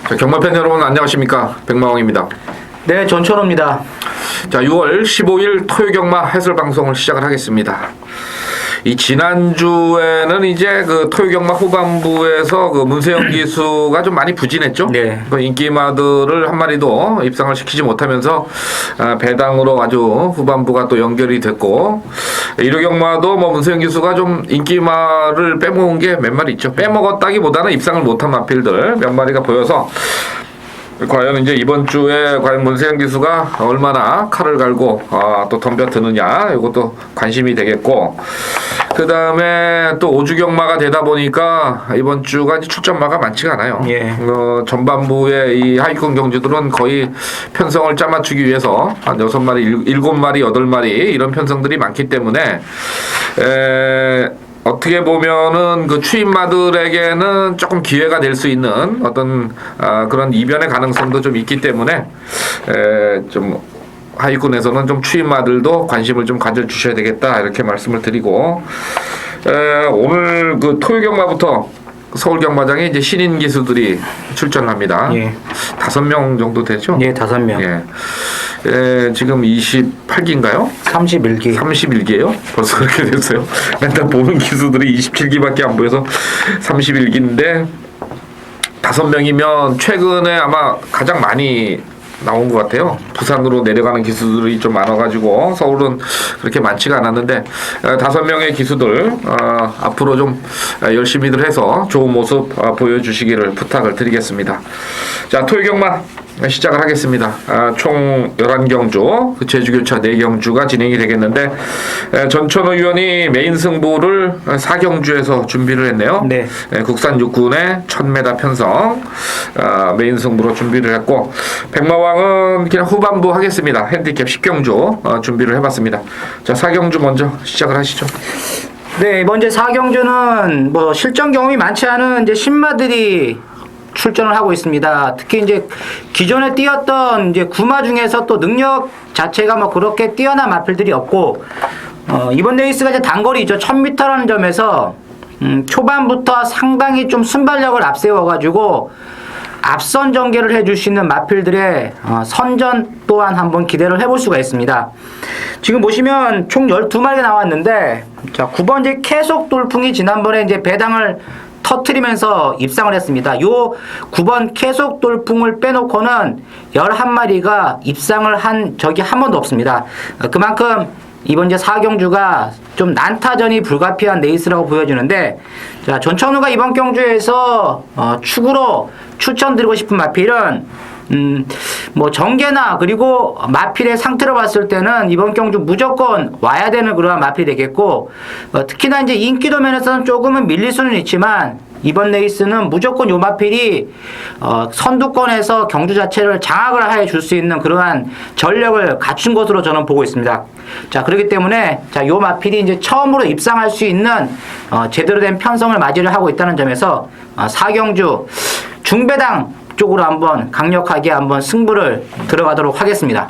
자, 경마팬 여러분 안녕하십니까, 백마왕입니다. 네, 전천호입니다. 자, 6월 15일 토요경마 해설 방송을 시작을 하겠습니다. 이 지난주에는 이제 그 토요경마 후반부에서 그 문세영 기수가 좀 많이 부진했죠. 네. 그 인기마들을 한 마리도 입상을 시키지 못하면서 배당으로 아주 후반부가 또 연결이 됐고, 일요경마도 뭐 문세영 기수가 좀 인기마를 빼먹은 게 몇 마리 있죠. 빼먹었다기보다는 입상을 못한 마필들 몇 마리가 보여서 과연 이제 이번 주에 과연 문세영 기수가 얼마나 칼을 갈고 또 덤벼드느냐, 이것도 관심이 되겠고, 그 다음에 또 오주경마가 되다 보니까 이번 주가 이제 출전마가 많지가 않아요. 예. 전반부에 이 하위권 경주들은 거의 편성을 짜맞추기 위해서 한 6마리, 7마리, 8마리 이런 편성들이 많기 때문에 어떻게 보면은 그 추임마들에게는 조금 기회가 될 수 있는 어떤 그런 이변의 가능성도 좀 있기 때문에 좀 하위권에서는 좀 추임마들도 관심을 좀 가져주셔야 되겠다, 이렇게 말씀을 드리고, 오늘 그 토요경마부터 서울경마장에 이제 신인 기수들이 출전합니다. 예. 5명 정도 되죠? 예, 5명. 예. 지금 28기인가요? 31기. 31기예요? 벌써 그렇게 됐어요. 맨날 보는 기수들이 27기밖에 안 보여서 31기인데 5명이면 최근에 아마 가장 많이 나온 것 같아요. 부산으로 내려가는 기수들이 좀 많아가지고 서울은 그렇게 많지가 않았는데 5명의 기수들 앞으로 좀 열심히들 해서 좋은 모습 보여주시기를 부탁을 드리겠습니다. 자, 토요경마 시작을 하겠습니다. 총 11경주, 제주교차 4경주가 진행이 되겠는데, 전천호 의원이 메인 승부를 4경주에서 준비를 했네요. 네. 국산 육군의 1000m 편성 메인 승부로 준비를 했고, 백마왕은 그냥 후반부 하겠습니다. 핸디캡 10경주 준비를 해봤습니다. 자, 4경주 먼저 시작을 하시죠. 네, 이번 이제 4경주는 뭐 실전 경험이 많지 않은 이제 신마들이 출전을 하고 있습니다. 특히 이제 기존에 뛰었던 이제 구마 중에서 또 능력 자체가 뭐 그렇게 뛰어난 마필들이 없고, 이번 레이스가 이제 단거리죠. 1000m라는 점에서 초반부터 상당히 좀 순발력을 앞세워가지고 앞선 전개를 해줄 수 있는 마필들의 선전 또한 한번 기대를 해볼 수가 있습니다. 지금 보시면 총 12마리가 나왔는데, 자, 9번 이제 계속 돌풍이 지난번에 이제 배당을 터트리면서 입상을 했습니다. 요 9번 계속 돌풍을 빼놓고는 11마리가 입상을 한 적이 한 번도 없습니다. 그만큼 이번 이제 4경주가 좀 난타전이 불가피한 레이스라고 보여지는데, 자, 전천후가 이번 경주에서 축으로 추천드리고 싶은 마필은 뭐 전개나 그리고 마필의 상태로 봤을 때는 이번 경주 무조건 와야 되는 그러한 마필이 되겠고, 특히나 이제 인기도 면에서는 조금은 밀릴 수는 있지만 이번 레이스는 무조건 요 마필이 선두권에서 경주 자체를 장악을 해 줄 수 있는 그러한 전력을 갖춘 것으로 저는 보고 있습니다. 자, 그렇기 때문에 자, 요 마필이 이제 처음으로 입상할 수 있는 제대로 된 편성을 맞이를 하고 있다는 점에서 4경주 중배당 쪽으로 한번 강력하게 한번 승부를 들어가도록 하겠습니다.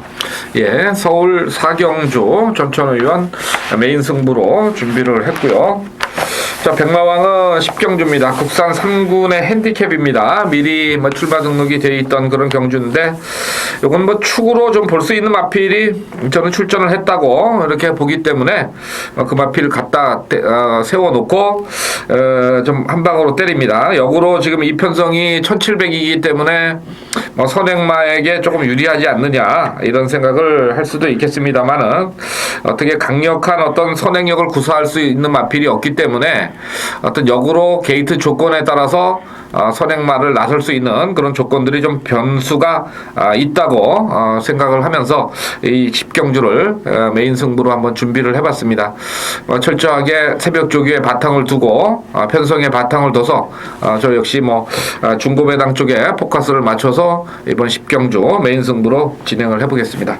예, 서울 4경주 전천호 의원 메인 승부로 준비를 했고요. 자, 백마왕은 10경주입니다. 국산 3군의 핸디캡입니다. 미리 뭐 출마 등록이 되어 있던 그런 경주인데, 이건 뭐 축으로 좀 볼 수 있는 마필이 저는 출전을 했다고 이렇게 보기 때문에 그 마필을 갖다 세워놓고 좀 한 방으로 때립니다. 역으로 지금 이 편성이 1700이기 때문에 뭐 선행마에게 조금 유리하지 않느냐, 이런 생각을 할 수도 있겠습니다만은, 어떻게 강력한 어떤 선행력을 구사할 수 있는 마필이 없기 때문에 어떤 역으로 게이트 조건에 따라서 선행마를 나설 수 있는 그런 조건들이 좀 변수가 있다고 생각을 하면서 이 10경주를 메인 승부로 한번 준비를 해봤습니다. 철저하게 새벽 조기에 바탕을 두고 편성에 바탕을 둬서 저 역시 뭐 중고배당 쪽에 포커스를 맞춰서 이번 10경주 메인 승부로 진행을 해보겠습니다.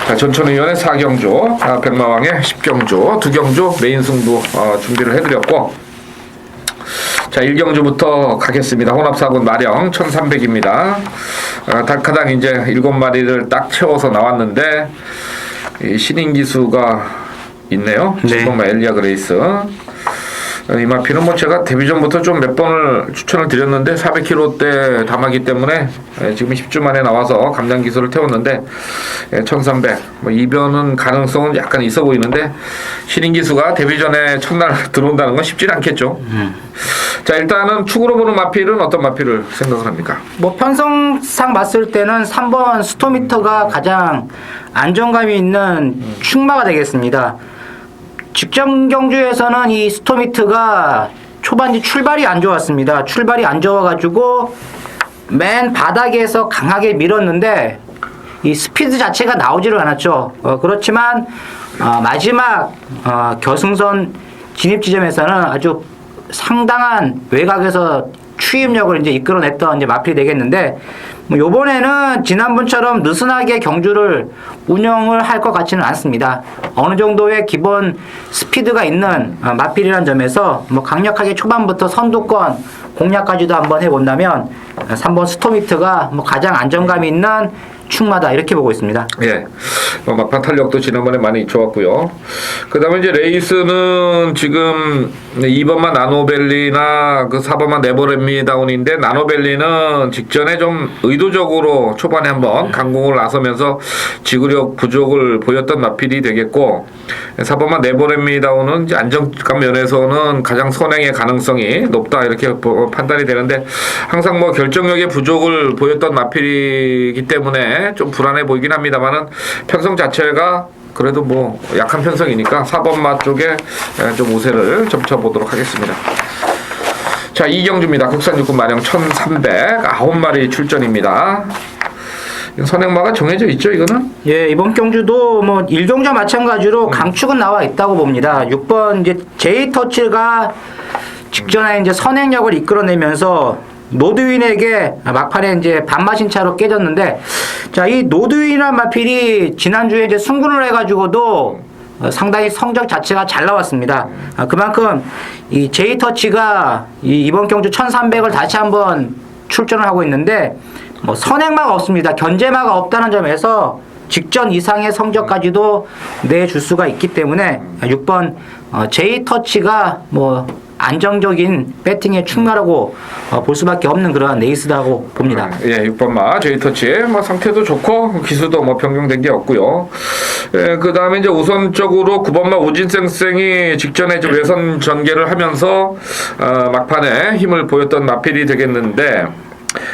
자, 전천후 의원의 4경주, 백마왕의 10경주, 2경주 메인 승부 준비를 해드렸고, 자, 1경주부터 가겠습니다. 혼합사군 마령 1300입니다. 다카당 이제 7마리를 딱 채워서 나왔는데, 이 신인 기수가 있네요. 네. 지금 엘리아 그레이스. 이 마필은 뭐 제가 데뷔 전부터 좀 몇 번을 추천을 드렸는데 400kg대 담하기 때문에 지금 10주 만에 나와서 감량 기술을 태웠는데 1300 뭐 이변은 가능성은 약간 있어 보이는데 신인 기수가 데뷔 전에 첫날 들어온다는 건 쉽지는 않겠죠. 자, 일단은 축으로 보는 마필은 어떤 마필을 생각을 합니까? 뭐 편성상 봤을 때는 3번 스토미터가 가장 안정감이 있는 축마가 되겠습니다. 직전 경주에서는 이 스토미트가 초반지 출발이 안 좋았습니다. 출발이 안 좋아가지고 맨 바닥에서 강하게 밀었는데 이 스피드 자체가 나오지를 않았죠. 그렇지만 마지막 결승선 진입 지점에서는 아주 상당한 외곽에서 추임력을 이제 이끌어냈던 이제 마필이 되겠는데, 뭐 요번에는 지난번처럼 느슨하게 경주를 운영을 할 것 같지는 않습니다. 어느 정도의 기본 스피드가 있는 마필이라는 점에서 뭐 강력하게 초반부터 선두권 공략까지도 한번 해본다면 3번 스토미트가 뭐 가장 안정감이 있는 축마다 이렇게 보고 있습니다. 예. 막판 탄력도 지난번에 많이 좋았고요. 그 다음에 이제 레이스는 지금 2번만 나노벨리나 그 4번만 네버렛미다운인데 나노벨리는 직전에 좀 의도적으로 초반에 한번 강공을 나서면서 지구력 부족을 보였던 마필이 되겠고 4번만 네버렛미다운은 이제 안정감 면에서는 가장 선행의 가능성이 높다 이렇게 판단이 되는데 항상 뭐 결정력의 부족을 보였던 마필이기 때문에 좀 불안해 보이긴 합니다만은 편성 자체가 그래도 뭐 약한 편성이니까 4번 마 쪽에 좀 우세를 점쳐보도록 하겠습니다. 자, 이경주입니다. 국산 육군 마령 1300 9마리 출전입니다. 선행마가 정해져 있죠, 이거는? 예, 이번 경주도 뭐 1경주와 마찬가지로 강축은 나와 있다고 봅니다. 6번 이제 제이터치가 직전에 이제 선행력을 이끌어내면서 노드윈에게 막판에 이제 반마신 차로 깨졌는데, 자, 이 노드윈이란 마필이 지난주에 이제 승군을 해가지고도 상당히 성적 자체가 잘 나왔습니다. 그만큼 이 제이터치가 이번 경주 1300을 다시 한번 출전을 하고 있는데, 뭐 선행마가 없습니다. 견제마가 없다는 점에서 직전 이상의 성적까지도 내줄 수가 있기 때문에 6번 제이터치가 뭐 안정적인 배팅의 축마라고 볼 수밖에 없는 그런 레이스라고 봅니다. 예, 6번 마 제이터치 뭐 상태도 좋고 기수도 뭐 변경된 게 없고요. 예, 그 다음에 이제 우선적으로 9번 마 우진쌩쌩이 직전에 좀 외선 전개를 하면서 막판에 힘을 보였던 마필이 되겠는데.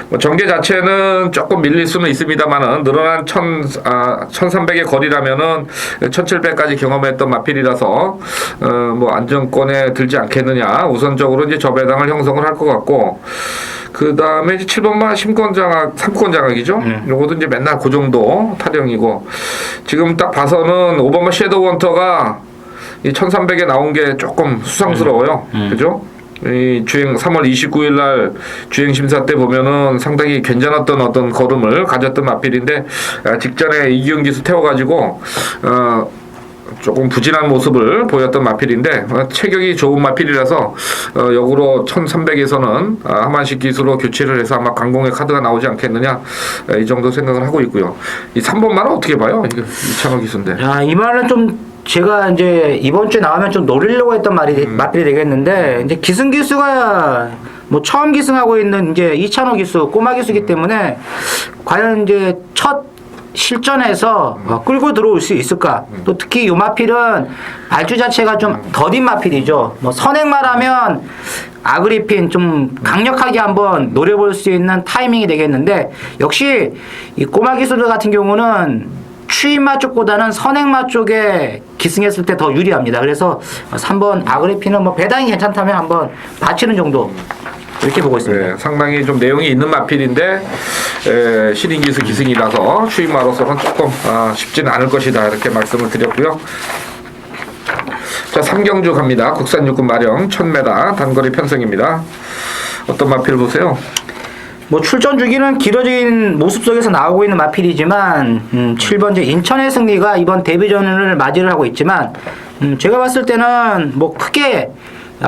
뭐 전개 자체는 조금 밀릴 수는 있습니다만은 늘어난 1300의 거리라면은 1700까지 경험했던 마필이라서 뭐 안정권에 들지 않겠느냐. 우선적으로 이제 저배당을 형성을 할 것 같고, 그 다음에 이제 7번마 심권 장악, 3권 장악이죠. 요것도 이제 맨날 그 정도 타령이고, 지금 딱 봐서는 5번마 섀도우 헌터가 이 1300에 나온 게 조금 수상스러워요. 그죠? 이 주행 3월 29일 날 주행 심사 때 보면은 상당히 괜찮았던 어떤 걸음을 가졌던 마필인데 직전에 이기훈 기수 태워가지고 조금 부진한 모습을 보였던 마필인데 체격이 좋은 마필이라서 역으로 1300에서는 하만식 기수로 교체를 해서 아마 강공의 카드가 나오지 않겠느냐 이 정도 생각을 하고 있고요. 이 3번만은 어떻게 봐요? 이거 이찬호 기수인데. 야, 이 말은 좀 제가 이제 이번 주에 나오면 좀 노리려고 했던 말이 되겠는데, 이제 기승 기수가 뭐 처음 기승하고 있는 이제 이찬호 기수, 꼬마 기수기 때문에 과연 이제 첫 실전에서 끌고 들어올 수 있을까? 또 특히 이 마필은 발주 자체가 좀 더딘 마필이죠. 뭐 선행마라면 아그리핀 좀 강력하게 한번 노려볼 수 있는 타이밍이 되겠는데, 역시 이 꼬마 기수들 같은 경우는 추임마 쪽보다는 선행마 쪽에 기승했을 때 더 유리합니다. 그래서 3번 아그리핀은 뭐 배당이 괜찮다면 한번 받치는 정도 이렇게 보고 있습니다. 네, 상당히 좀 내용이 있는 마필인데 신인 기수 기승이라서 추임마로서는 조금 쉽지는 않을 것이다 이렇게 말씀을 드렸고요. 자, 3경주 갑니다. 국산 육군 마령 1000m 단거리 편성입니다. 어떤 마필 보세요? 뭐 출전 주기는 길어진 모습 속에서 나오고 있는 마필이지만 7번 인천의 승리가 이번 데뷔전을 맞이를 하고 있지만 제가 봤을 때는 뭐 크게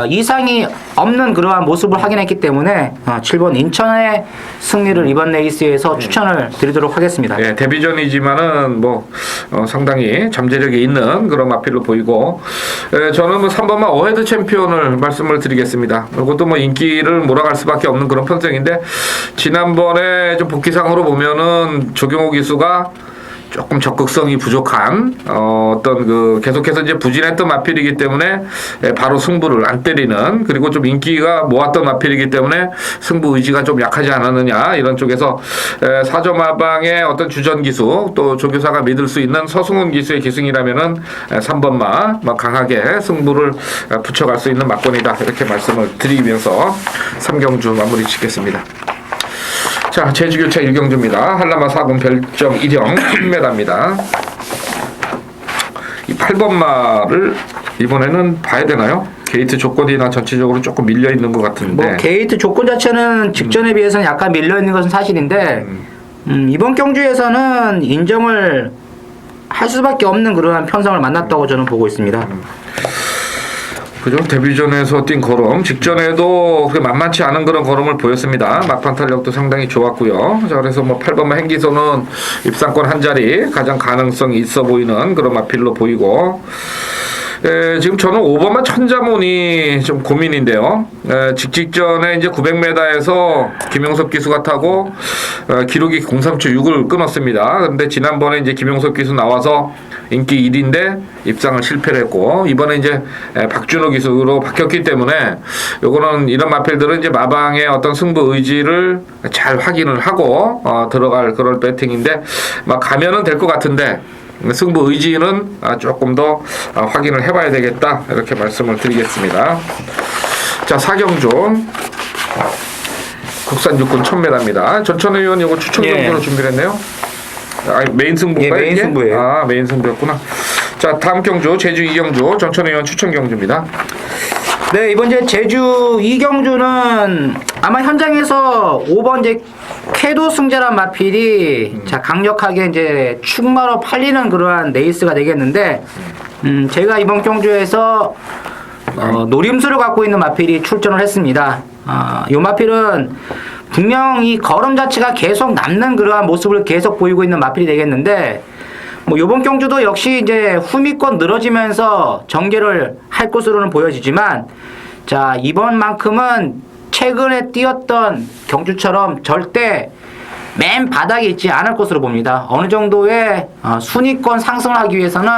이상이 없는 그러한 모습을 확인했기 때문에 7번 인천의 승리를 이번 레이스에서 추천을 드리도록 하겠습니다. 예, 데뷔전이지만은 뭐 상당히 잠재력이 있는 그런 마필로 보이고, 저는 뭐 3번만 어헤드 챔피언을 말씀을 드리겠습니다. 이것도 뭐 인기를 몰아갈 수밖에 없는 그런 편성인데, 지난번에 좀 복귀상으로 보면은 조경호 기수가 조금 적극성이 부족한 어떤 그 계속해서 이제 부진했던 마필이기 때문에 바로 승부를 안 때리는, 그리고 좀 인기가 모았던 마필이기 때문에 승부 의지가 좀 약하지 않았느냐, 이런 쪽에서 4점 마방의 어떤 주전 기수, 또 조교사가 믿을 수 있는 서승훈 기수의 기승이라면은 3번마 강하게 승부를 붙여갈 수 있는 막권이다, 이렇게 말씀을 드리면서 3경주 마무리 짓겠습니다. 자, 제주교차 1경주입니다. 한라마 4군 별점 1형 10m입니다. 이 8번마를 이번에는 봐야 되나요? 게이트 조건이나 전체적으로 조금 밀려 있는 것 같은데. 뭐 게이트 조건 자체는 직전에 비해서는 약간 밀려 있는 것은 사실인데, 이번 경주에서는 인정을 할 수밖에 없는 그러한 편성을 만났다고 저는 보고 있습니다. 그죠? 데뷔전에서 뛴 걸음, 직전에도 그렇게 만만치 않은 그런 걸음을 보였습니다. 막판 탄력도 상당히 좋았고요. 자, 그래서 뭐 8번마 행기소는 입상권 한 자리 가장 가능성이 있어 보이는 그런 마필로 보이고, 지금 저는 5번마 천자문이 좀 고민인데요. 직전에 이제 900m에서 김용섭 기수가 타고 기록이 0.3초 6을 끊었습니다. 그런데 지난번에 이제 김용섭 기수 나와서 인기 1위인데 입상을 실패를 했고, 이번에 이제 박준호 기수로 바뀌었기 때문에 요거는 이런 마필들은 이제 마방의 어떤 승부 의지를 잘 확인을 하고 들어갈 그런 배팅인데, 막 가면은 될 것 같은데 승부 의지는 조금 더 확인을 해봐야 되겠다, 이렇게 말씀을 드리겠습니다. 자, 4경주 국산 육군 1000m입니다. 전천 의원 이거 추천 경주로 준비를 했네요. 메인 승부인가요? 메인 승부예요. 메인 승부였구나. 자, 다음 경주 제주 2경주 전천 의원 추천 경주입니다. 네, 이번 제주 2경주는 아마 현장에서 5번 쾌도 승자란 마필이 강력하게 이제 축마로 팔리는 그러한 레이스가 되겠는데, 제가 이번 경주에서 노림수를 갖고 있는 마필이 출전을 했습니다. 이 마필은 분명 이 걸음 자체가 계속 남는 그러한 모습을 계속 보이고 있는 마필이 되겠는데, 뭐 이번 경주도 역시 이제 후미권 늘어지면서 전개를 할 것으로는 보여지지만, 자, 이번만큼은 최근에 뛰었던 경주처럼 절대 맨 바닥에 있지 않을 것으로 봅니다. 어느 정도의 순위권 상승을 하기 위해서는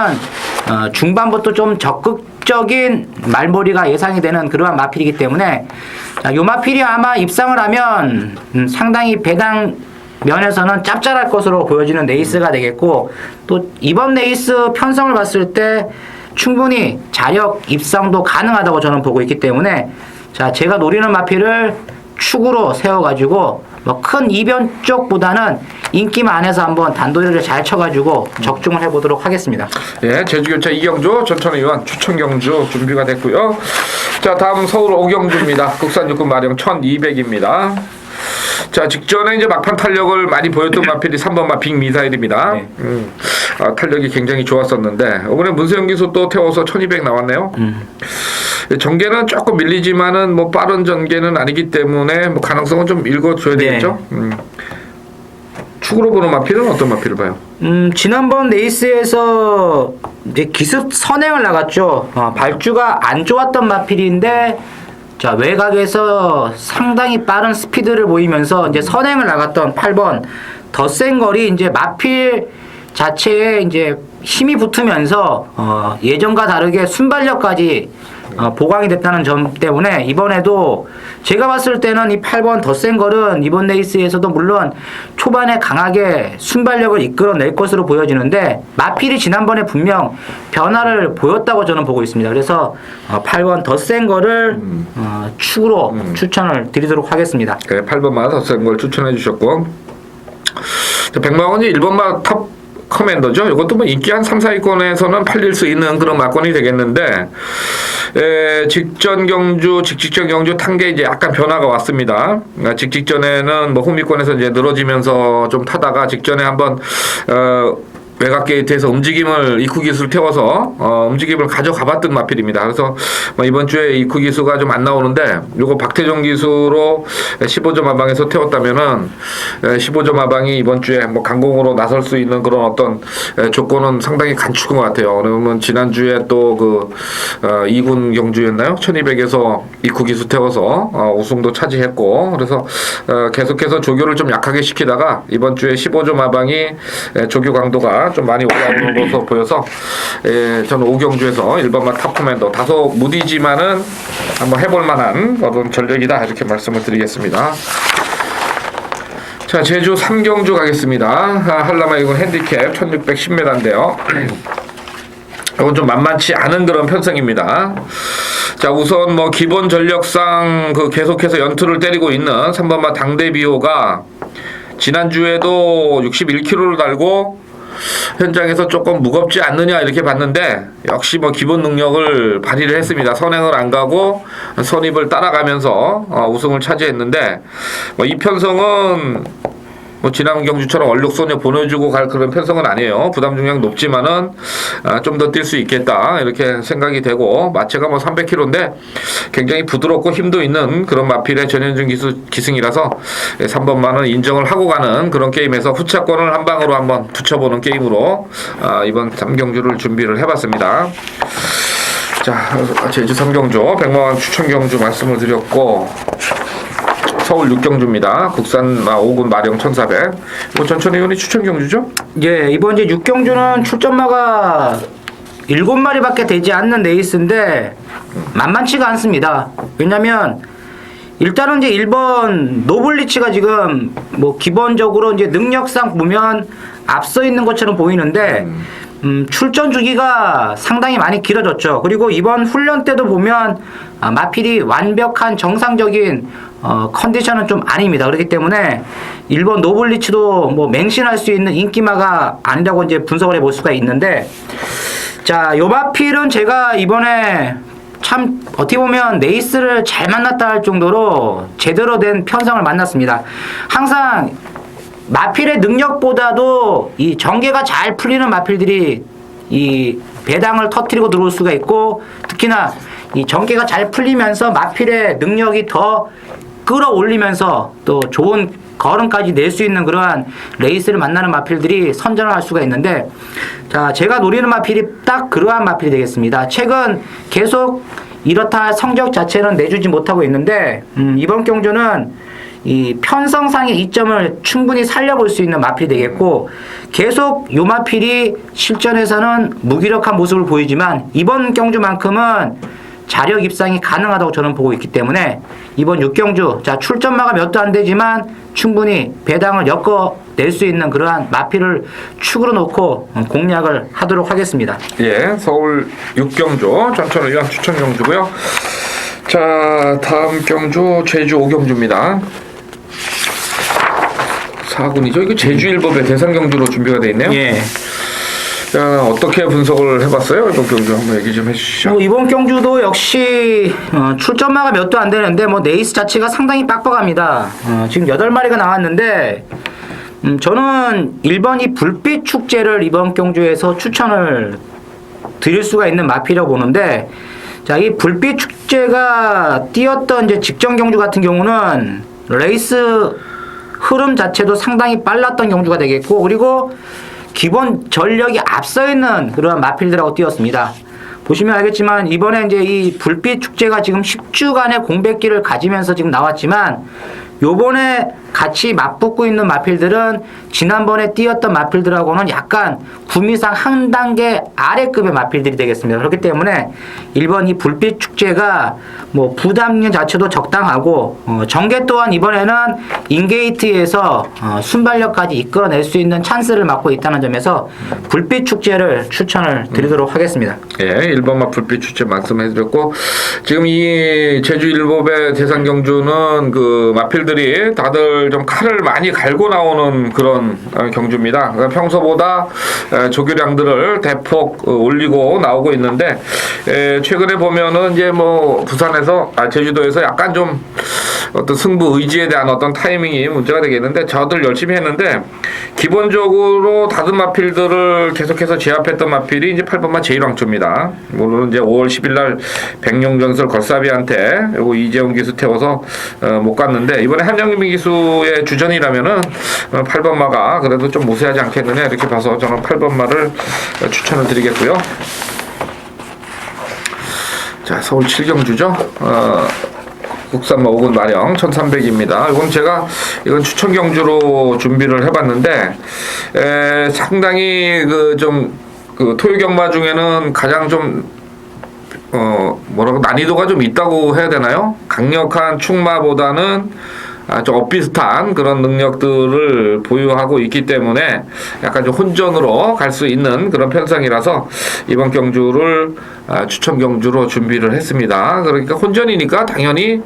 중반부터 좀 적극적인 말벌이가 예상이 되는 그러한 마필이기 때문에, 자, 요 마필이 아마 입상을 하면 상당히 배당 면에서는 짭짤할 것으로 보여지는 레이스가 되겠고, 또 이번 레이스 편성을 봤을 때 충분히 자력 입상도 가능하다고 저는 보고 있기 때문에, 자, 제가 노리는 마필을 축으로 세워가지고 뭐 큰 이변 쪽보다는 인기만해서 한번 단도리를 잘 쳐가지고 적중을 해보도록 하겠습니다. 예, 제주교차 2경주 전천의원 추천 경주 준비가 됐고요. 자, 다음 서울 5경주입니다. 국산 육군 마령 1200입니다. 자, 직전에 이제 막판 탄력을 많이 보였던 마필이 3번마 빅미사일입니다. 네. 탄력이 굉장히 좋았었는데 이번에 문세영 기수 또 태워서 1200 나왔네요. 전개는 조금 밀리지만은 뭐 빠른 전개는 아니기 때문에 뭐 가능성은 좀 읽어줘야 되겠죠. 축으로 보는 마필은 어떤 마필을 봐요? 지난번 레이스에서 이제 기습 선행을 나갔죠. 발주가 안 좋았던 마필인데, 자, 외곽에서 상당히 빠른 스피드를 보이면서 이제 선행을 나갔던 8번 더 센 거리, 이제 마필 자체에 이제 힘이 붙으면서 예전과 다르게 순발력까지 보강이 됐다는 점 때문에 이번에도 제가 봤을 때는 이 8번 더 센 걸은 이번 레이스에서도 물론 초반에 강하게 순발력을 이끌어낼 것으로 보여지는데, 마필이 지난번에 분명 변화를 보였다고 저는 보고 있습니다. 그래서 8번 더 센 거를 축으로 추천을 드리도록 하겠습니다. 네, 8번마 더 센 걸 추천해 주셨고, 100만원이 1번마 탑 커맨더죠. 이것도 뭐 인기 한 3, 4위권에서는 팔릴 수 있는 그런 막권이 되겠는데, 직전 경주, 직전 경주 탄 게 이제 약간 변화가 왔습니다. 직전에는 뭐 후미권에서 이제 늘어지면서 좀 타다가 직전에 한번 외곽 게이트에서 움직임을 이쿠 기수를 태워서 움직임을 가져가봤던 마필입니다. 그래서 뭐 이번 주에 이쿠 기수가 좀 안 나오는데 요거 박태종 기수로 15점 하방에서 태웠다면은 15점 하방이 이번 주에 뭐 강공으로 나설 수 있는 그런 어떤 조건은 상당히 갖춘 것 같아요. 그러면 지난 주에 또 그 2군 경주였나요? 1200에서 이쿠 기수 태워서 우승도 차지했고 그래서 계속해서 조교를 좀 약하게 시키다가 이번 주에 15점 하방이 조교 강도가 좀 많이 올라오는 것으로 보여서 저는 5경주에서 1번마 탑코맨더 다소 무디지만은 한번 해볼 만한 어떤 전력이다 이렇게 말씀을 드리겠습니다. 자, 제주 3경주 가겠습니다. 한라마 이건 핸디캡 1610m인데요. 이건 좀 만만치 않은 그런 편성입니다. 자, 우선 뭐 기본 전력상 그 계속해서 연투를 때리고 있는 3번마 당대비호가 지난주에도 61kg를 달고 현장에서 조금 무겁지 않느냐 이렇게 봤는데 역시 뭐 기본 능력을 발휘를 했습니다. 선행을 안 가고 선입을 따라가면서 우승을 차지했는데 뭐 이 편성은 뭐 지난 경주처럼 얼룩손에 보내주고 갈 그런 편성은 아니에요. 부담 중량 높지만은 좀 더 뛸 수 있겠다 이렇게 생각이 되고 마체가 뭐 300kg인데 굉장히 부드럽고 힘도 있는 그런 마필의 전현준 기승이라서 3번만은 인정을 하고 가는 그런 게임에서 후차권을 한 방으로 한번 붙여보는 게임으로 이번 3경주를 준비를 해봤습니다. 자, 제주 3경주 100만원 추천 경주 말씀을 드렸고 서울 6경주입니다. 국산 5군 마령 1400. 뭐 전천 의원이 추천 경주죠? 예, 이번 이제 6경주는 출전마가 7마리밖에 되지 않는 레이스인데 만만치가 않습니다. 왜냐면 일단은 이제 1번 노블리치가 지금 뭐 기본적으로 이제 능력상 보면 앞서 있는 것처럼 보이는데 출전 주기가 상당히 많이 길어졌죠. 그리고 이번 훈련 때도 보면 마필이 완벽한 정상적인 컨디션은 좀 아닙니다. 그렇기 때문에 일본 노블리치도 뭐 맹신할 수 있는 인기마가 아니라고 이제 분석을 해볼 수가 있는데, 자, 요 마필은 제가 이번에 참 어떻게 보면 레이스를 잘 만났다 할 정도로 제대로 된 편성을 만났습니다. 항상 마필의 능력보다도 이 전개가 잘 풀리는 마필들이 이 배당을 터뜨리고 들어올 수가 있고, 특히나 이 전개가 잘 풀리면서 마필의 능력이 더 끌어올리면서 또 좋은 걸음까지 낼 수 있는 그러한 레이스를 만나는 마필들이 선전을 할 수가 있는데, 자, 제가 노리는 마필이 딱 그러한 마필이 되겠습니다. 최근 계속 이렇다 할 성적 자체는 내주지 못하고 있는데 이번 경주는 이 편성상의 이점을 충분히 살려볼 수 있는 마필이 되겠고, 계속 요 마필이 실전에서는 무기력한 모습을 보이지만 이번 경주만큼은 자력 입상이 가능하다고 저는 보고 있기 때문에 이번 6경주, 자, 출전마가 몇도 안 되지만 충분히 배당을 엮어낼 수 있는 그러한 마필을 축으로 놓고 공략을 하도록 하겠습니다. 예, 서울 6경주 전천을 위한 추천 경주고요. 자, 다음 경주 제주 5경주입니다. 4군이죠. 이거 제주일법의 대상 경주로 준비가 되어 있네요. 예. 자, 어떻게 분석을 해봤어요? 이번 경주 한번 얘기 좀 해주시죠. 뭐 이번 경주도 역시 출전마가 몇도 안 되는데 뭐 레이스 자체가 상당히 빡빡합니다. 지금 8마리가 나왔는데 저는 1번 이 불빛 축제를 이번 경주에서 추천을 드릴 수가 있는 마필이라고 보는데, 자, 이 불빛 축제가 뛰었던 이제 직전 경주 같은 경우는 레이스 흐름 자체도 상당히 빨랐던 경주가 되겠고, 그리고 기본 전력이 앞서 있는 그런 마필들하고 뛰었습니다. 보시면 알겠지만 이번에 이제 이 불빛 축제가 지금 10주간의 공백기를 가지면서 지금 나왔지만, 요번에 같이 맞붙고 있는 마필들은 지난번에 뛰었던 마필들하고는 약간 구미상 한 단계 아래급의 마필들이 되겠습니다. 그렇기 때문에 1번 이 불빛 축제가 뭐 부담량 자체도 적당하고 전개 또한 이번에는 인게이트에서 순발력까지 이끌어낼 수 있는 찬스를 맡고 있다는 점에서 불빛 축제를 추천을 드리도록 하겠습니다. 예, 1번마 불빛 축제 말씀해드렸고, 지금 이 제주일법의 대상 경주는 그 마필들이 다들 좀 칼을 많이 갈고 나오는 그런 경주입니다. 그러니까 평소보다 조교량들을 대폭 올리고 나오고 있는데, 최근에 보면은 이제 뭐 부산에서 제주도에서 약간 좀 어떤 승부 의지에 대한 어떤 타이밍이 문제가 되겠는데 저들 열심히 했는데 기본적으로 다른 마필들을 계속해서 제압했던 마필이 이제 8번마 제일왕초입니다. 물론 이제 5월 10일 날 백룡전설 걸사비한테 요거 이재훈 기수 태워서 못 갔는데 이번에 한영민 기수의 주전이라면은 8번마가 그래도 좀 무세하지 않겠느냐 이렇게 봐서 저는 8번마를 추천을 드리겠고요. 자, 서울 7경주죠. 국산마 5군 마령 1300입니다. 이건 추천 경주로 준비를 해봤는데 상당히 그 토요 경마 중에는 가장 좀 난이도가 좀 있다고 해야 되나요? 강력한 충마보다는 좀 엇비슷한 그런 능력들을 보유하고 있기 때문에 약간 좀 혼전으로 갈 수 있는 그런 편성이라서 이번 경주를 추천 경주로 준비를 했습니다. 그러니까 혼전이니까 당연히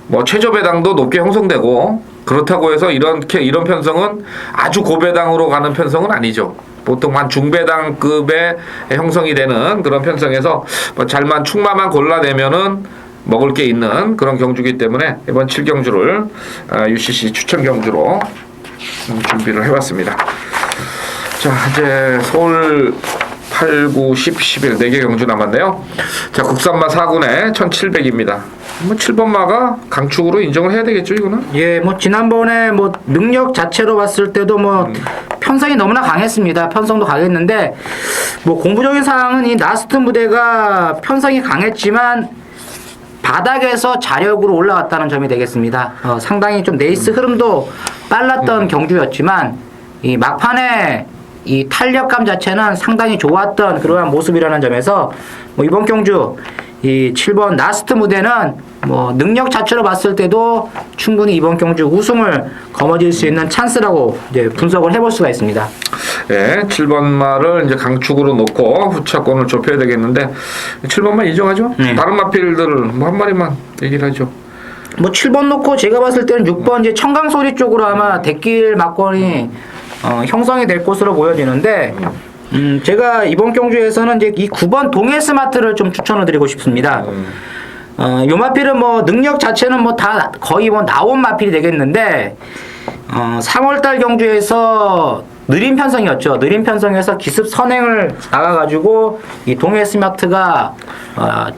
뭐 최저 배당도 높게 형성되고 그렇다고 해서 이런 편성은 아주 고배당으로 가는 편성은 아니죠. 보통 한 중배당급의 형성이 되는 그런 편성에서 뭐 잘만 충마만 골라내면은 먹을 게 있는 그런 경주기 때문에 이번 7경주를 UCC 추천 경주로 준비를 해봤습니다. 자, 이제 서울 8, 9, 10, 11 4개 경주 남았네요. 자, 국산마 4군에 1700입니다. 뭐 7번마가 강축으로 인정을 해야 되겠죠, 이거는? 예, 뭐 지난번에 뭐 능력 자체로 봤을 때도 뭐 편성이 너무나 강했습니다. 편성도 강했는데 뭐 공부적인 사항은 이 나스트 무대가 편성이 강했지만 바닥에서 자력으로 올라왔다는 점이 되겠습니다. 상당히 좀 레이스 흐름도 빨랐던 경주였지만 이 막판에 이 탄력감 자체는 상당히 좋았던 그러한 모습이라는 점에서 뭐 이번 경주 이 7번 나스트 무대는 뭐 능력 자체로 봤을 때도 충분히 이번 경주 우승을 거머쥘 수 있는 찬스라고 이제 분석을 해볼 수가 있습니다. 네, 7번 마를 이제 강축으로 놓고 후차권을 좁혀야 되겠는데 7번만 인정하죠? 네. 다른 마필들을 뭐 한 마리만 얘기를 하죠. 뭐 7번 놓고 제가 봤을 때는 6번 이제 청강소리 쪽으로 아마 대길 막권이 형성이 될 것으로 보여지는데 제가 이번 경주에서는 이제 이 9번 동해스마트를 좀 추천을 드리고 싶습니다. 요 마필은 뭐 능력 자체는 뭐 다 거의 뭐 나온 마필이 되겠는데 3월달 경주에서 느린 편성이었죠. 느린 편성에서 기습 선행을 나가가지고 이 동해스마트가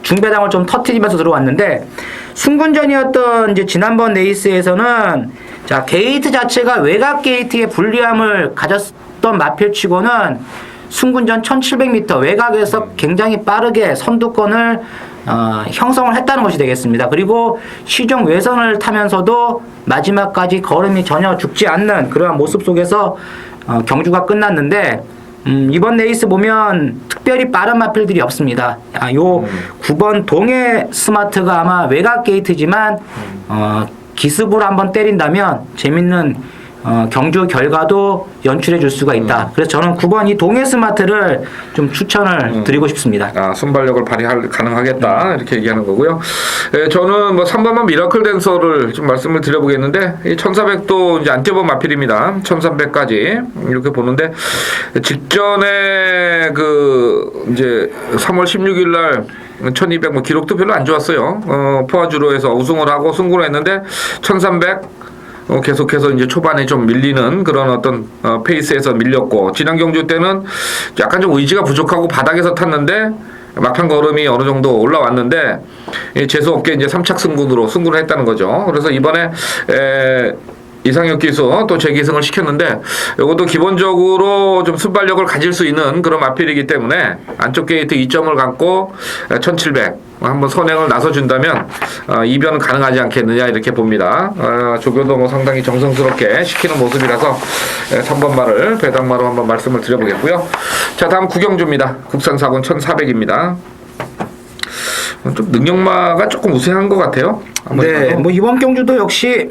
중배당을 좀 터트리면서 들어왔는데 순군전이었던 이제 지난번 레이스에서는 자 게이트 자체가 외곽 게이트의 불리함을 가졌던 마필치고는 순군전 1700m 외곽에서 굉장히 빠르게 선두권을 형성을 했다는 것이 되겠습니다. 그리고 시종 외선을 타면서도 마지막까지 걸음이 전혀 죽지 않는 그러한 모습 속에서 경주가 끝났는데 이번 레이스 보면 특별히 빠른 마필들이 없습니다. 요 9번 동해 스마트가 아마 외곽 게이트지만 기습으로 한번 때린다면 재밌는 경주 결과도 연출해 줄 수가 있다. 그래서 저는 9번 이 동해 스마트를 좀 추천을 드리고 싶습니다. 순발력을 발휘할 가능하겠다 이렇게 얘기하는 거고요. 저는 뭐 3번만 미라클 댄서를 좀 말씀을 드려보겠는데 이 1400도 이제 안 뛰어본 마필입니다. 1300까지 이렇게 보는데 직전에 그 이제 3월 16일 날 1200 뭐 기록도 별로 안 좋았어요. 포화주로에서 우승을 하고 승부를 했는데 1300 계속해서 이제 초반에 좀 밀리는 그런 어떤 페이스에서 밀렸고 지난 경주 때는 약간 좀 의지가 부족하고 바닥에서 탔는데 막판 걸음이 어느 정도 올라왔는데 재수 없게 이제 3착 승군으로 승부를 했다는 거죠. 그래서 이번에 이상혁 기수 또 재기승을 시켰는데 이것도 기본적으로 좀 순발력을 가질 수 있는 그런 마필이기 때문에 안쪽 게이트 2점을 갖고 1700 한번 선행을 나서준다면 이변은 가능하지 않겠느냐 이렇게 봅니다. 조교도 뭐 상당히 정성스럽게 시키는 모습이라서 3번 말을 배당마로 한번 말씀을 드려보겠고요. 자, 다음 구경주입니다. 국산 4군 1400입니다. 좀 능력마가 조금 우세한 것 같아요. 네, 뭐 이번 경주도 역시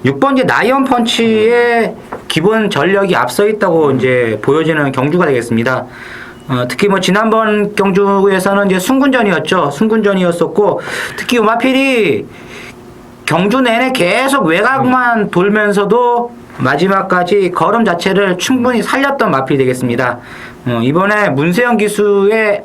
6번 이제 나이언 펀치의 기본 전력이 앞서 있다고 이제 보여지는 경주가 되겠습니다. 특히 뭐 지난번 경주에서는 이제 순군전이었죠. 순군전이었었고 특히 우마필이 경주 내내 계속 외곽만 돌면서도 마지막까지 걸음 자체를 충분히 살렸던 마필이 되겠습니다. 이번에 문세영 기수의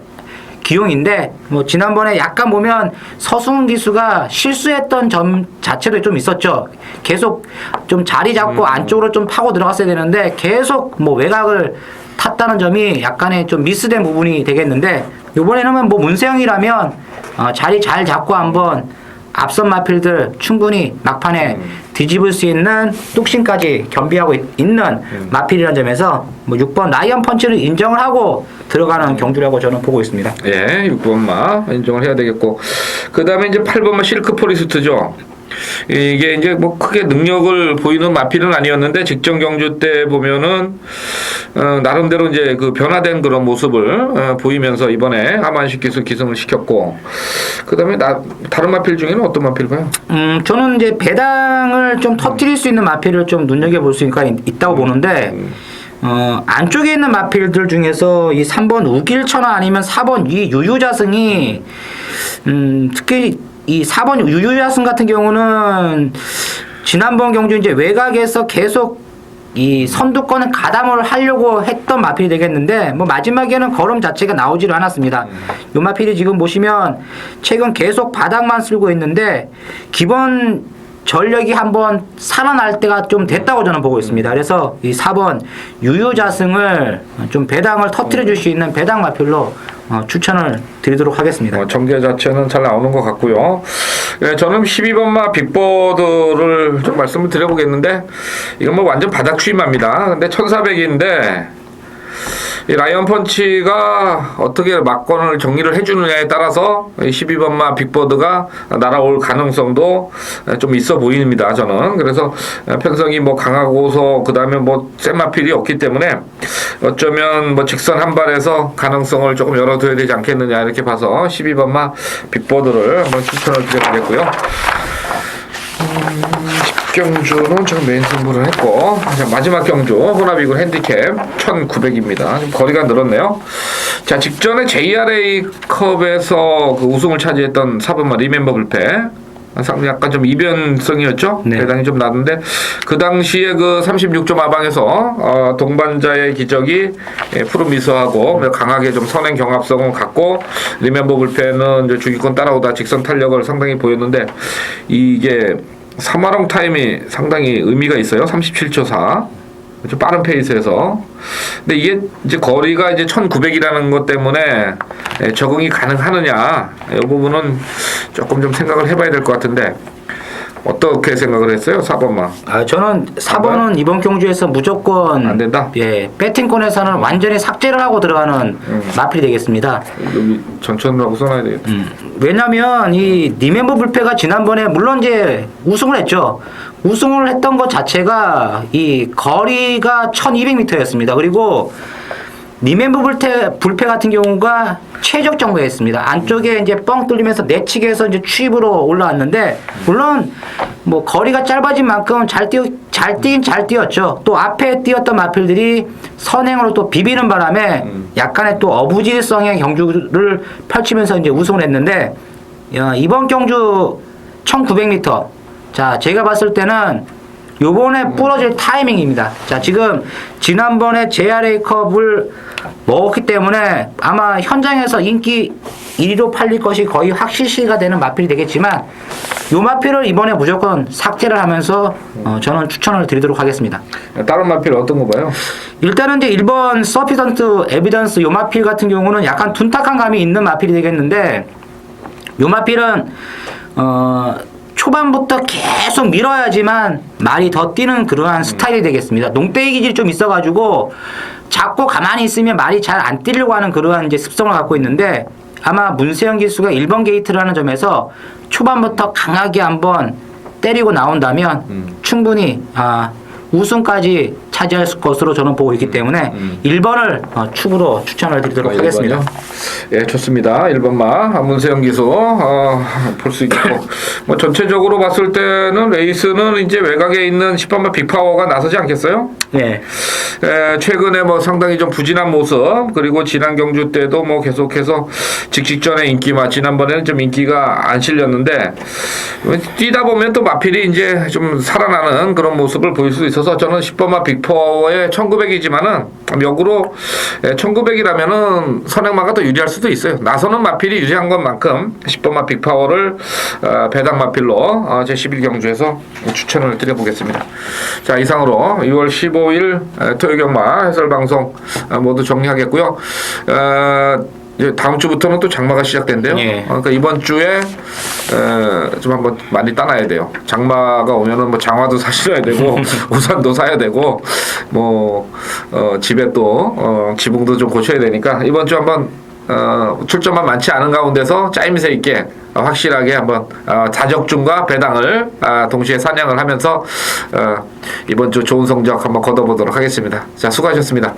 기용인데 뭐 지난번에 약간 보면 서승훈 기수가 실수했던 점 자체도 좀 있었죠. 계속 좀 자리 잡고 안쪽으로 좀 파고 들어갔어야 되는데 계속 뭐 외곽을 탔다는 점이 약간의 좀 미스된 부분이 되겠는데 이번에는 뭐 문세영이라면 자리 잘 잡고 한번 앞선 마필들 충분히 막판에 뒤집을 수 있는 뚝심까지 겸비하고 있는 마필이라는 점에서 뭐 6번 라이언 펀치를 인정을 하고 들어가는 경주라고 저는 보고 있습니다. 예, 6번마 인정을 해야 되겠고 그 다음에 이제 8번마 실크 포리스트죠. 이게 이제 뭐 크게 능력을 보이는 마필은 아니었는데 직전 경주 때 보면은 나름대로 이제 그 변화된 그런 모습을 보이면서 이번에 하만식 기수 기승을 시켰고 그 다음에 다른 마필 중에는 어떤 마필일까요? 저는 이제 배당을 좀 터뜨릴 수 있는 마필을 좀 눈여겨볼 수 있다고 보는데 안쪽에 있는 마필들 중에서 이 3번 우길천하 아니면 4번 이 유유자승이 특히 이 4번 유유자승 같은 경우는 지난번 경주 이제 외곽에서 계속 이 선두권을 가담을 하려고 했던 마필이 되겠는데 뭐 마지막에는 걸음 자체가 나오지를 않았습니다. 이 마필이 지금 보시면 최근 계속 바닥만 쓸고 있는데 기본 전력이 한번 살아날 때가 좀 됐다고 저는 보고 있습니다. 그래서 이 4번 유유자승을 좀 배당을 터뜨려 줄 수 있는 배당 마필로 추천을 드리도록 하겠습니다. 전개 자체는 잘 나오는 것 같고요. 예, 저는 12번마 빅보드를 좀 말씀을 드려보겠는데 이건 뭐 완전 바닥 추임합니다. 근데 1400인데 이 라이언 펀치가 어떻게 막건을 정리를 해주느냐에 따라서 12번마 빅보드가 날아올 가능성도 좀 있어 보입니다. 저는 그래서 편성이 뭐 강하고서 그 다음에 뭐 센 마필이 없기 때문에 어쩌면 뭐 직선 한 발에서 가능성을 조금 열어둬야 되지 않겠느냐 이렇게 봐서 12번마 빅보드를 한번 추천을 드려보겠고요. 10경주는 지금 메인 승부를 했고 자, 마지막 경주 혼합이글 핸디캡 1900입니다. 거리가 늘었네요. 자 직전에 JRA컵에서 그 우승을 차지했던 4번마 리멤버 불패 약간 좀 이변성이었죠. 네. 대단히 좀 나는데 그 당시에 그 36점 하방에서 동반자의 기적이 푸른 미소하고 강하게 좀 선행 경합성을 갖고 리멤버 불패는 이제 주기권 따라오다 직선 탄력을 상당히 보였는데 이게 3화롱 타임이 상당히 의미가 있어요. 37초 4. 좀 빠른 페이스에서. 근데 이게 이제 거리가 이제 1900이라는 것 때문에 적응이 가능하느냐. 이 부분은 조금 좀 생각을 해봐야 될 것 같은데. 어떻게 생각을 했어요? 4번만. 저는 4번은 이번 경주에서 무조건 안 된다? 예, 배팅권에서는 완전히 삭제를 하고 들어가는 마필이 되겠습니다. 여기 전천으로 써놔야 되겠다. 왜냐면 이 리멤버 불패가 지난번에 물론 이제 우승을 했죠. 우승을 했던 것 자체가 이 거리가 1200m였습니다. 그리고 리멤버 불패 같은 경우가 최적 정도였습니다. 안쪽에 이제 뻥 뚫리면서 내치기에서 이제 추입으로 올라왔는데 물론 뭐 거리가 짧아진 만큼 잘 뛰긴 잘 뛰었죠. 또 앞에 뛰었던 마필들이 선행으로 또 비비는 바람에 약간의 또 어부지성의 경주를 펼치면서 이제 우승을 했는데 이번 경주 1900m 자 제가 봤을 때는 요번에 부러질 타이밍입니다. 자, 지금 지난번에 JRA컵을 먹었기 때문에 아마 현장에서 인기 1위로 팔릴 것이 거의 확실시가 되는 마필이 되겠지만 요 마필을 이번에 무조건 삭제를 하면서 저는 추천을 드리도록 하겠습니다. 다른 마필 어떤 거 봐요? 일단은 이제 1번 서피던트 에비던스 요 마필 같은 경우는 약간 둔탁한 감이 있는 마필이 되겠는데 요 마필은 초반부터 계속 밀어야지만 말이 더 뛰는 그러한 스타일이 되겠습니다. 농대기 기질이 좀 있어가지고 잡고 가만히 있으면 말이 잘 안 뛰려고 하는 그러한 이제 습성을 갖고 있는데 아마 문세영 기수가 1번 게이트라는 점에서 초반부터 강하게 한번 때리고 나온다면 충분히 우승까지 차지할 것으로 저는 보고 있기 때문에 1번을 축으로 추천을 드리도록 하겠습니다. 예, 좋습니다. 1번마 문세영 기수 볼 수 있고 뭐 전체적으로 봤을 때는 레이스는 이제 외곽에 있는 10번마 빅파워가 나서지 않겠어요? 네. 최근에 뭐 상당히 좀 부진한 모습 그리고 지난 경주 때도 뭐 계속해서 직전에 인기만 지난번에는 좀 인기가 안 실렸는데 뛰다 보면 또 마필이 이제 좀 살아나는 그런 모습을 보일 수 있어서 있어서 저는 10번마 빅4의 1900이지만은 역으로 1900이라면은 선행마가 더 유리할 수도 있어요. 나서는 마필이 유리한 것만큼 10번마 빅파워를 배당 마필로 제 11경주에서 추천을 드려보겠습니다. 자, 이상으로 2월 15일 토요경마 해설방송 모두 정리하겠고요. 이제 다음 주부터는 또 장마가 시작된대요. 예. 그러니까 이번 주에 좀 한번 많이 따놔야 돼요. 장마가 오면은 뭐 장화도 사셔야 되고 우산도 사야 되고 뭐 집에 또 지붕도 좀 고쳐야 되니까 이번 주 한번 출전만 많지 않은 가운데서 짜임새 있게 확실하게 한번 자적중과 배당을 동시에 사냥을 하면서 이번 주 좋은 성적 한번 거둬보도록 하겠습니다. 자, 수고하셨습니다.